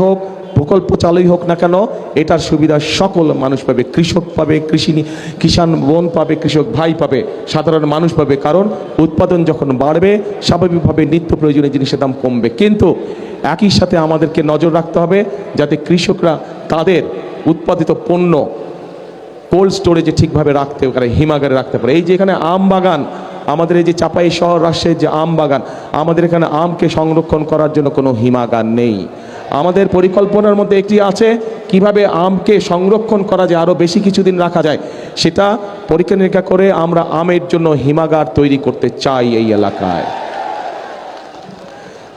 হোক প্রকল্প চালুই হোক না কেন, এটার সুবিধা সকল মানুষ পাবে। কৃষক পাবে, কিষাণ বোন পাবে, কৃষক ভাই পাবে, সাধারণ মানুষ পাবে। কারণ উৎপাদন যখন বাড়বে স্বাভাবিকভাবে নিত্য প্রয়োজনীয় জিনিসের দাম কমবে। কিন্তু একই সাথে আমাদেরকে নজর রাখতে হবে যাতে কৃষকরা তাদের উৎপাদিত পণ্য কোল্ড স্টোরেজে ঠিকভাবে রাখতে পারে, হিমাগারে রাখতে পারে। এই যে এখানে আম বাগান, আমাদের এই যে চাপাই শহর রাজশাহীর যে আম বাগান, আমাদের এখানে আমকে সংরক্ষণ করার জন্য কোনো হিমাগার নেই। আমাদের পরিকল্পনার মধ্যে একটি আছে কিভাবে আমকে সংরক্ষণ করা যায়, আরও বেশি কিছুদিন রাখা যায়, সেটা পরীক্ষা নিরীক্ষা করে আমরা আমের জন্য হিমাগার তৈরি করতে চাই এই এলাকায়।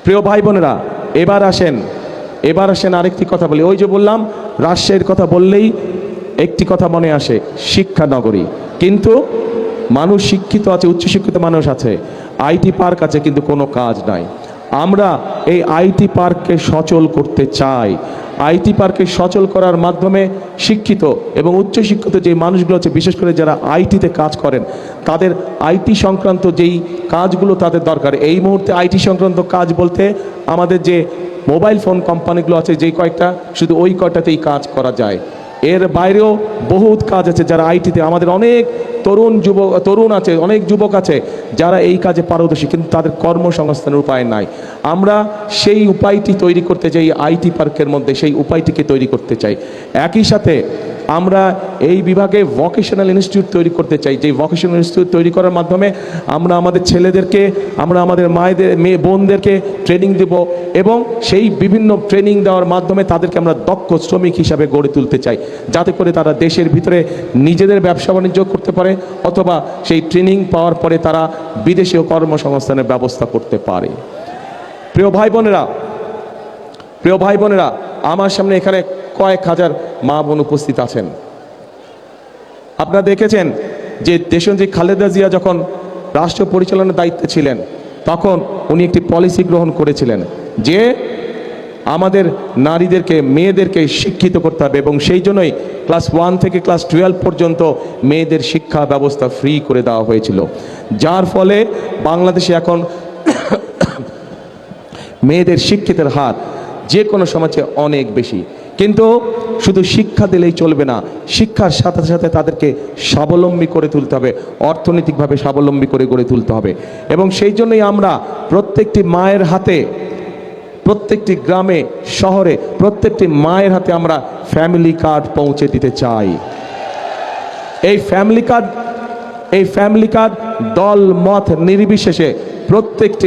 প্রিয় ভাই বোনেরা, এবার আসেন আরেকটি কথা বলি। ওই যে বললাম, রাজশাহীর কথা বললেই একটি কথা মনে আসে, শিক্ষা নগরী। কিন্তু মানুষ শিক্ষিত আছে, উচ্চশিক্ষিত মানুষ আছে, আইটি পার্ক আছে, কিন্তু কোনো কাজ নাই। আমরা এই আইটি পার্ককে সচল করতে চাই। আইটি পার্ককে সচল করার মাধ্যমে শিক্ষিত এবং উচ্চশিক্ষিত যে মানুষগুলো আছে, বিশেষ করে যারা আইটিতে কাজ করেন, তাদের আইটি সংক্রান্ত যেই কাজগুলো তাদের দরকার, এই মুহূর্তে আইটি সংক্রান্ত কাজ বলতে আমাদের যে মোবাইল ফোন কোম্পানিগুলো আছে, যেই কয়েকটা, শুধু ওই কয়টাতেই কাজ করা যায়। এর বাইরেও বহুত কাজ আছে যারা আইটিতে, আমাদের অনেক তরুণ আছে, অনেক যুবক আছে যারা এই কাজে পারদর্শী, কিন্তু তাদের কর্মসংস্থানের উপায় নাই। আমরা সেই উপায়টি তৈরি করতে চাই, আইটি পার্কের মধ্যে সেই উপায়টিকে তৈরি করতে চাই। একই সাথে আমরা এই বিভাগে ভোকেশনাল ইনস্টিটিউট তৈরি করতে চাই, যে ভোকেশনাল ইনস্টিটিউট তৈরি করার মাধ্যমে আমরা আমাদের ছেলেদেরকে, আমরা আমাদের মেয়ে বোনদেরকে ট্রেনিং দেব, এবং সেই বিভিন্ন ট্রেনিং দেওয়ার মাধ্যমে তাদেরকে আমরা দক্ষ শ্রমিক হিসাবে গড়ে তুলতে চাই, যাতে করে তারা দেশের ভিতরে নিজেদের ব্যবসা বাণিজ্য করতে পারে, অথবা সেই ট্রেনিং পাওয়ার পরে তারা বিদেশেও কর্মসংস্থানের ব্যবস্থা করতে পারে। প্রিয় ভাই বোনেরা, আমার সামনে এখানে কয়েক হাজার মা বোন উপস্থিত আছেন। আপনারা দেখেছেন যে দেশনেত্রী খালেদা জিয়া যখন রাষ্ট্র পরিচালনার দায়িত্বে ছিলেন, তখন উনি একটি পলিসি গ্রহণ করেছিলেন যে আমাদের নারীদেরকে, মেয়েদেরকে শিক্ষিত করতে হবে, এবং সেই জন্যই ক্লাস 1 থেকে ক্লাস 12 পর্যন্ত মেয়েদের শিক্ষা ব্যবস্থা ফ্রি করে দেওয়া হয়েছিল, যার ফলে বাংলাদেশে এখন মেয়েদের শিক্ষিতের হার যে কোনো সমাজে অনেক বেশি। কিন্তু শুধু শিক্ষা দিলেই চলবে না, শিক্ষার সাথে সাথে তাদেরকে স্বাবলম্বী করে তুলতে হবে, অর্থনৈতিকভাবে স্বাবলম্বী করে গড়ে তুলতে হবে। এবং সেই জন্যই আমরা প্রত্যেকটি মায়ের হাতে, প্রত্যেকটি গ্রামে শহরে প্রত্যেকটি মায়ের হাতে আমরা ফ্যামিলি কার্ড পৌঁছে দিতে চাই। এই ফ্যামিলি কার্ড দল মত নির্বিশেষে প্রত্যেকটি